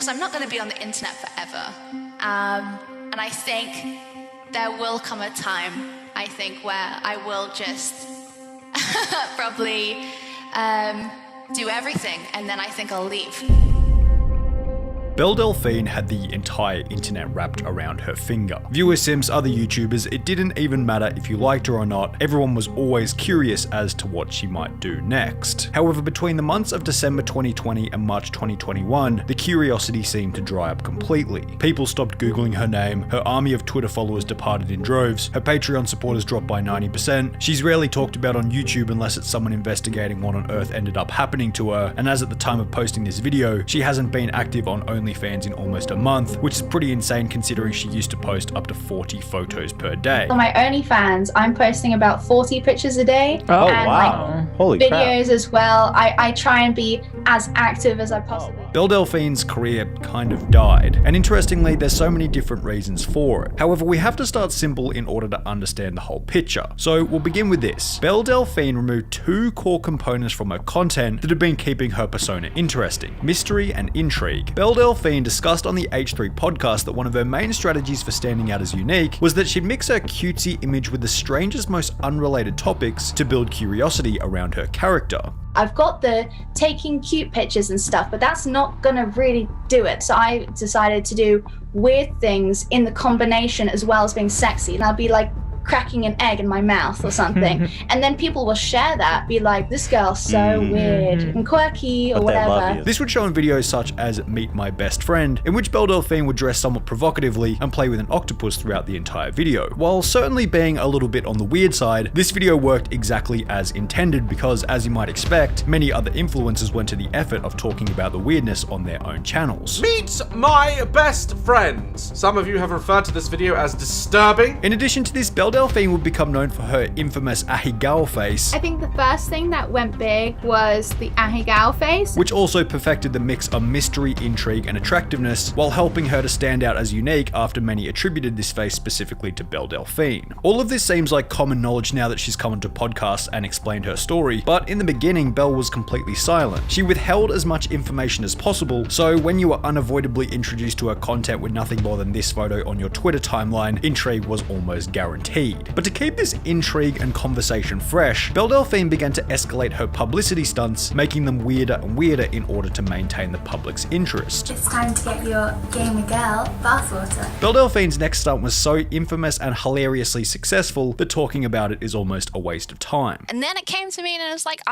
Because I'm not going to be on the internet forever. And I think there will come a time, I think, where I will just probably do everything, and then I think I'll leave. Belle Delphine had the entire internet wrapped around her finger. Viewer Sims, other YouTubers, it didn't even matter if you liked her or not, everyone was always curious as to what she might do next. However, between the months of December 2020 and March 2021, the curiosity seemed to dry up completely. People stopped Googling her name, her army of Twitter followers departed in droves, her Patreon supporters dropped by 90%, she's rarely talked about on YouTube unless it's someone investigating what on earth ended up happening to her, and as at the time of posting this video, she hasn't been active on OnlyFans in almost a month, which is pretty insane considering she used to post up to 40 photos per day. On my OnlyFans, I'm posting about 40 pictures a day. Oh, and wow. Holy crap. videos as well. I try and be as active as I possibly can. Belle Delphine's career kind of died, and interestingly, there's so many different reasons for it. However, we have to start simple in order to understand the whole picture. So we'll begin with this. Belle Delphine removed two core components from her content that have been keeping her persona interesting: mystery and intrigue. Belle Delphine discussed on the H3 podcast that one of her main strategies for standing out as unique was that she'd mix her cutesy image with the strangest, most unrelated topics to build curiosity around her character. I've got the taking cute pictures and stuff, but that's not gonna really do it. So I decided to do weird things in the combination as well as being sexy. And I'll be like cracking an egg in my mouth or something. And then people will share that, be like, this girl's so weird and quirky or But they love whatever. you. This would show in videos such as Meet My Best Friend, in which Belle Delphine would dress somewhat provocatively and play with an octopus throughout the entire video. While certainly being a little bit on the weird side, this video worked exactly as intended because, as you might expect, many other influencers went to the effort of talking about the weirdness on their own channels. Meet my best friends. Some of you have referred to this video as disturbing. In addition to this, Belle Delphine would become known for her infamous ahegao face, I think the first thing that went big was the ahegao face. which also perfected the mix of mystery, intrigue, and attractiveness, while helping her to stand out as unique after many attributed this face specifically to Belle Delphine. All of this seems like common knowledge now that she's come onto podcasts and explained her story, but in the beginning, Belle was completely silent. She withheld as much information as possible, so when you were unavoidably introduced to her content with nothing more than this photo on your Twitter timeline, intrigue was almost guaranteed. But to keep this intrigue and conversation fresh, Belle Delphine began to escalate her publicity stunts, making them weirder and weirder in order to maintain the public's interest. It's time to get your gamer girl bathwater. Belle Delphine's next stunt was so infamous and hilariously successful that talking about it is almost a waste of time. And then it came to me and it was like,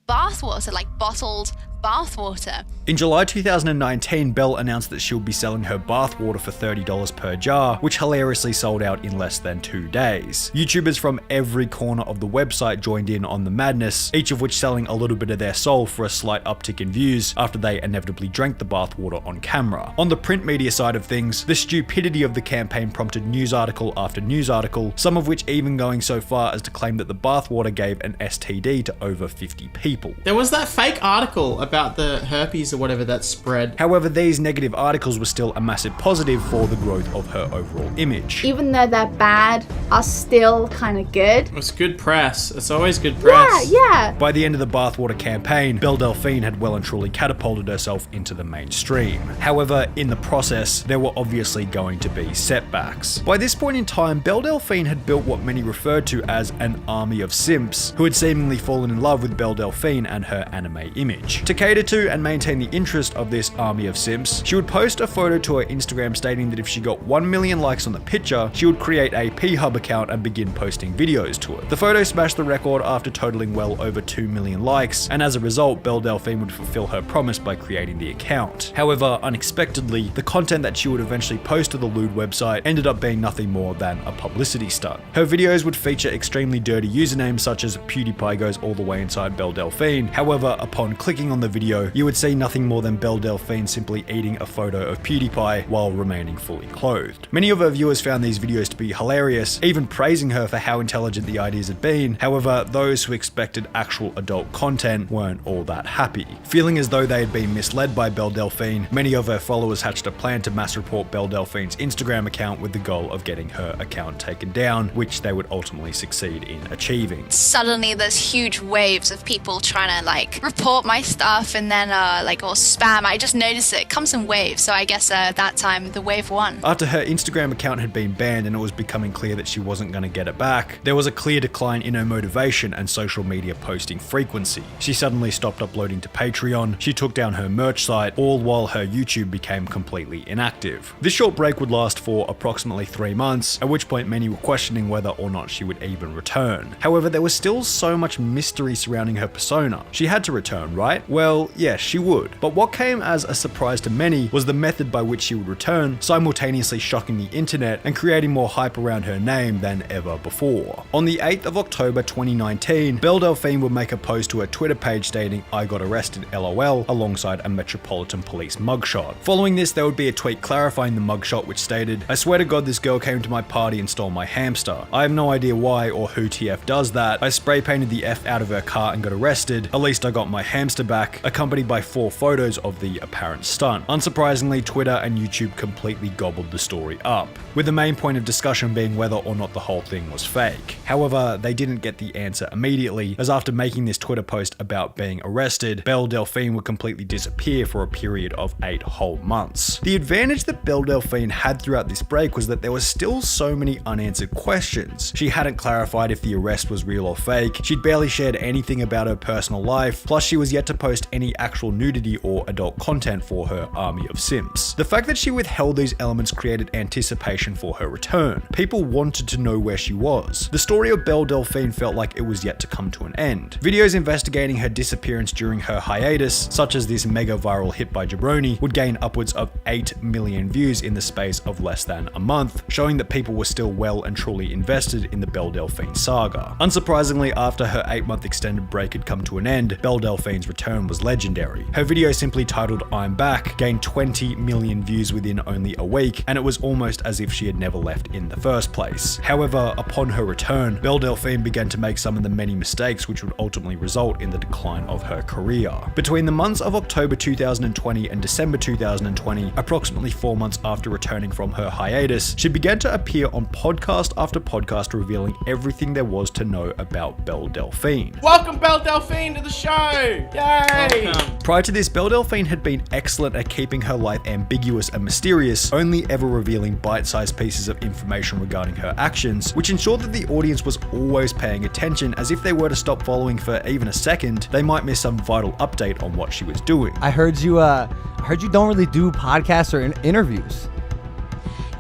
bathwater, like bottled bathwater. In July 2019, Belle announced that she'll be selling her bathwater for $30 per jar, which hilariously sold out in less than 2 days. YouTubers from every corner of the website joined in on the madness, each of which selling a little bit of their soul for a slight uptick in views after they inevitably drank the bathwater on camera. On the print media side of things, the stupidity of the campaign prompted news article after news article, some of which even going so far as to claim that the bathwater gave an STD to over 50 people. There was that fake article about the herpes or whatever that spread. However, these negative articles were still a massive positive for the growth of her overall image. Even though they're bad, are still kind of good. It's good press. It's always good press. Yeah. By the end of the bathwater campaign, Belle Delphine had well and truly catapulted herself into the mainstream. However, in the process, there were obviously going to be setbacks. By this point in time, Belle Delphine had built what many referred to as an army of simps, who had seemingly fallen in love with Belle Delphine and her anime image. To cater to and maintain the interest of this army of simps, she would post a photo to her Instagram stating that if she got 1 million likes on the picture, she would create a P-Hub account and begin posting videos to it. The photo smashed the record after totaling well over 2 million likes, and as a result, Belle Delphine would fulfill her promise by creating the account. However, unexpectedly, the content that she would eventually post to the lewd website ended up being nothing more than a publicity stunt. Her videos would feature extremely dirty usernames such as PewDiePie goes all the way inside Belle Delphine. However, upon clicking on the video, you would see nothing more than Belle Delphine simply eating a photo of PewDiePie while remaining fully clothed. Many of her viewers found these videos to be hilarious, even praising her for how intelligent the ideas had been. However, those who expected actual adult content weren't all that happy. Feeling as though they had been misled by Belle Delphine, many of her followers hatched a plan to mass report Belle Delphine's Instagram account with the goal of getting her account taken down, which they would ultimately succeed in achieving. Suddenly there's huge waves of people trying to like report my stuff stuff, and then or spam. I just noticed it comes in waves, so I guess at that time the wave won. After her Instagram account had been banned and it was becoming clear that she wasn't going to get it back, there was a clear decline in her motivation and social media posting frequency. She suddenly stopped uploading to Patreon, she took down her merch site, all while her YouTube became completely inactive. This short break would last for approximately 3 months, at which point many were questioning whether or not she would even return. However, there was still so much mystery surrounding her persona. She had to return, right? Well, yes, she would. But what came as a surprise to many was the method by which she would return, simultaneously shocking the internet and creating more hype around her name than ever before. On the 8th of October 2019, Belle Delphine would make a post to her Twitter page stating, "I got arrested LOL," alongside a Metropolitan Police mugshot. Following this, there would be a tweet clarifying the mugshot which stated, "I swear to God this girl came to my party and stole my hamster. I have no idea why or who TF does that. I spray painted the F out of her car and got arrested. At least I got my hamster back," accompanied by 4 photos of the apparent stunt. Unsurprisingly, Twitter and YouTube completely gobbled the story up, with the main point of discussion being whether or not the whole thing was fake. However, they didn't get the answer immediately, as after making this Twitter post about being arrested, Belle Delphine would completely disappear for a period of 8 whole months. The advantage that Belle Delphine had throughout this break was that there were still so many unanswered questions. She hadn't clarified if the arrest was real or fake, she'd barely shared anything about her personal life, plus she was yet to post any actual nudity or adult content for her army of simps. The fact that she withheld these elements created anticipation for her return. People wanted to know where she was. The story of Belle Delphine felt like it was yet to come to an end. Videos investigating her disappearance during her hiatus, such as this mega viral hit by Jabroni, would gain upwards of 8 million views in the space of less than a month, showing that people were still well and truly invested in the Belle Delphine saga. Unsurprisingly, after her 8-month extended break had come to an end, Belle Delphine's return was legendary. Her video simply titled "I'm Back" gained 20 million views within only a week, and it was almost as if she had never left in the first place. However, upon her return, Belle Delphine began to make some of the many mistakes which would ultimately result in the decline of her career. Between the months of October 2020 and December 2020, approximately 4 months after returning from her hiatus, she began to appear on podcast after podcast revealing everything there was to know about Belle Delphine. Welcome, Belle Delphine, to the show! Yay! Welcome. Prior to this, Belle Delphine had been excellent at keeping her life ambiguous and mysterious, only ever revealing bite-sized pieces of information regarding her actions, which ensured that the audience was always paying attention, as if they were to stop following for even a second, they might miss some vital update on what she was doing. I heard you don't really do podcasts or interviews.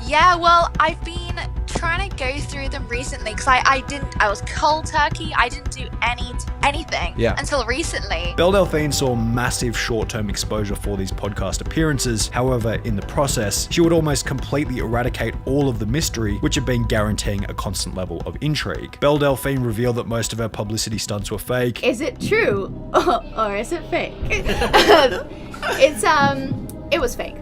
Yeah, well, I've been trying to go through them recently because I was cold turkey. I didn't do anything until recently. Belle Delphine saw massive short-term exposure for these podcast appearances. However, in the process, she would almost completely eradicate all of the mystery, which had been guaranteeing a constant level of intrigue. Belle Delphine revealed that most of her publicity stunts were fake. Is it true or is it fake? It was fake.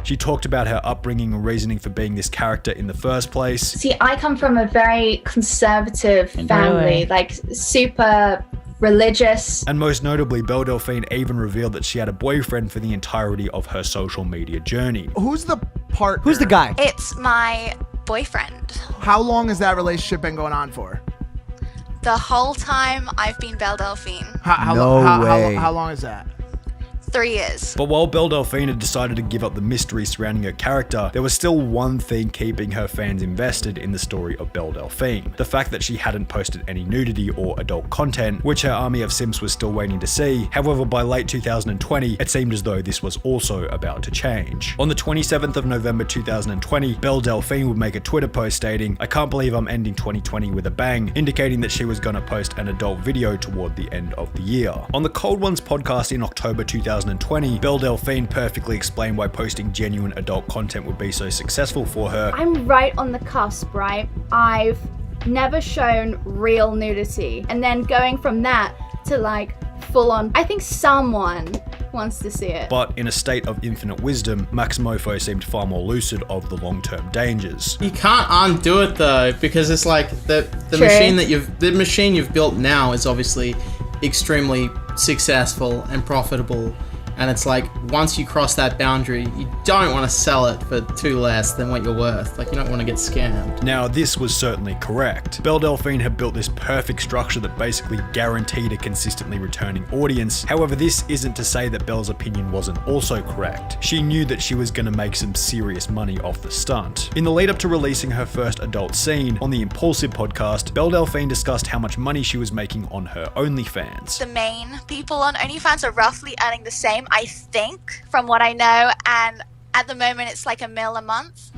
She talked about her upbringing and reasoning for being this character in the first place. See, I come from a very conservative family, like super religious. And most notably, Belle Delphine even revealed that she had a boyfriend for the entirety of her social media journey. Who's the partner? Who's the guy? It's my boyfriend. How long has that relationship been going on for? The whole time I've been Belle Delphine. How long is that? 3 years. But while Belle Delphine had decided to give up the mystery surrounding her character, there was still one thing keeping her fans invested in the story of Belle Delphine. The fact that she hadn't posted any nudity or adult content, which her army of simps was still waiting to see. However, by late 2020, it seemed as though this was also about to change. On the 27th of November 2020, Belle Delphine would make a Twitter post stating, "I can't believe I'm ending 2020 with a bang," indicating that she was going to post an adult video toward the end of the year. On the Cold Ones podcast in October 2020, Belle Delphine perfectly explained why posting genuine adult content would be so successful for her. I'm right on the cusp, right? I've never shown real nudity. And then going from that to like full on, I think someone wants to see it. But in a state of infinite wisdom, Maximofo seemed far more lucid of the long-term dangers. You can't undo it though, because it's like the machine you've built now is obviously extremely successful and profitable. And it's like, once you cross that boundary, you don't want to sell it for too less than what you're worth. Like, you don't want to get scammed. Now, this was certainly correct. Belle Delphine had built this perfect structure that basically guaranteed a consistently returning audience. However, this isn't to say that Belle's opinion wasn't also correct. She knew that she was going to make some serious money off the stunt. In the lead up to releasing her first adult scene on the Impulsive podcast, Belle Delphine discussed how much money she was making on her OnlyFans. The main people on OnlyFans are roughly earning the same, I think, from what I know, and at the moment it's like $1 million a month.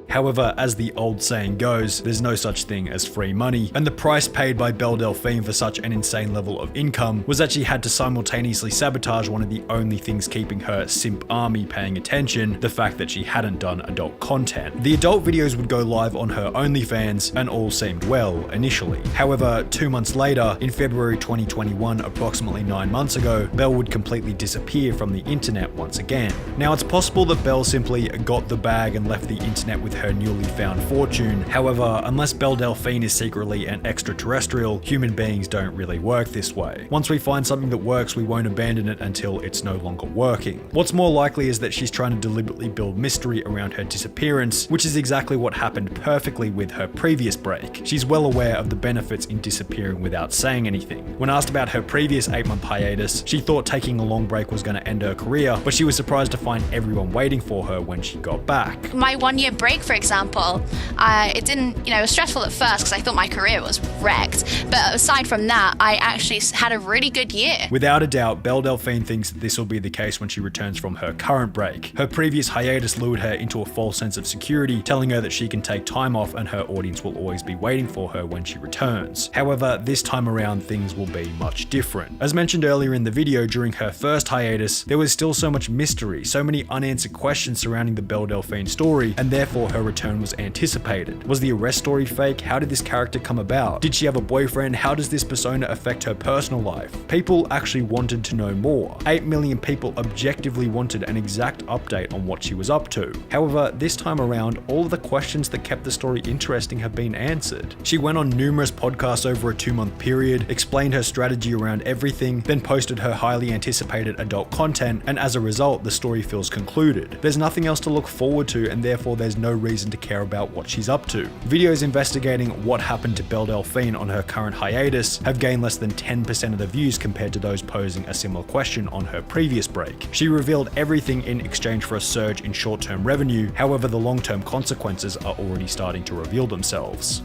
However, as the old saying goes, there's no such thing as free money, and the price paid by Belle Delphine for such an insane level of income was that she had to simultaneously sabotage one of the only things keeping her simp army paying attention, the fact that she hadn't done adult content. The adult videos would go live on her OnlyFans, and all seemed well initially. However, 2 months later, in February 2021, approximately 9 months ago, Belle would completely disappear from the internet once again. Now, it's possible that Belle simply got the bag and left the internet with her newly found fortune. However, unless Belle Delphine is secretly an extraterrestrial, human beings don't really work this way. Once we find something that works, we won't abandon it until it's no longer working. What's more likely is that she's trying to deliberately build mystery around her disappearance, which is exactly what happened perfectly with her previous break. She's well aware of the benefits in disappearing without saying anything. When asked about her previous 8-month hiatus, she thought taking a long break was going to end her career, but she was surprised to find everyone waiting for her when she got back. My 1 year break, for example, it didn't, it was stressful at first because I thought my career was wrecked. But aside from that, I actually had a really good year. Without a doubt, Belle Delphine thinks that this will be the case when she returns from her current break. Her previous hiatus lured her into a false sense of security, telling her that she can take time off and her audience will always be waiting for her when she returns. However, this time around, things will be much different. As mentioned earlier in the video, during her first hiatus, there was still so much mystery, so many unanswered questions surrounding the Belle Delphine story, and therefore her return was anticipated. Was the arrest story fake? How did this character come about? Did she have a boyfriend? How does this persona affect her personal life? People actually wanted to know more. 8 million people objectively wanted an exact update on what she was up to. However, this time around, all of the questions that kept the story interesting have been answered. She went on numerous podcasts over a 2-month period, explained her strategy around everything, then posted her highly anticipated adult content, and as a result, the story feels concluded. There's nothing else to look forward to, and therefore there's no reason to care about what she's up to. Videos investigating what happened to Belle Delphine on her current hiatus have gained less than 10% of the views compared to those posing a similar question on her previous break. She revealed everything in exchange for a surge in short-term revenue, however the long-term consequences are already starting to reveal themselves.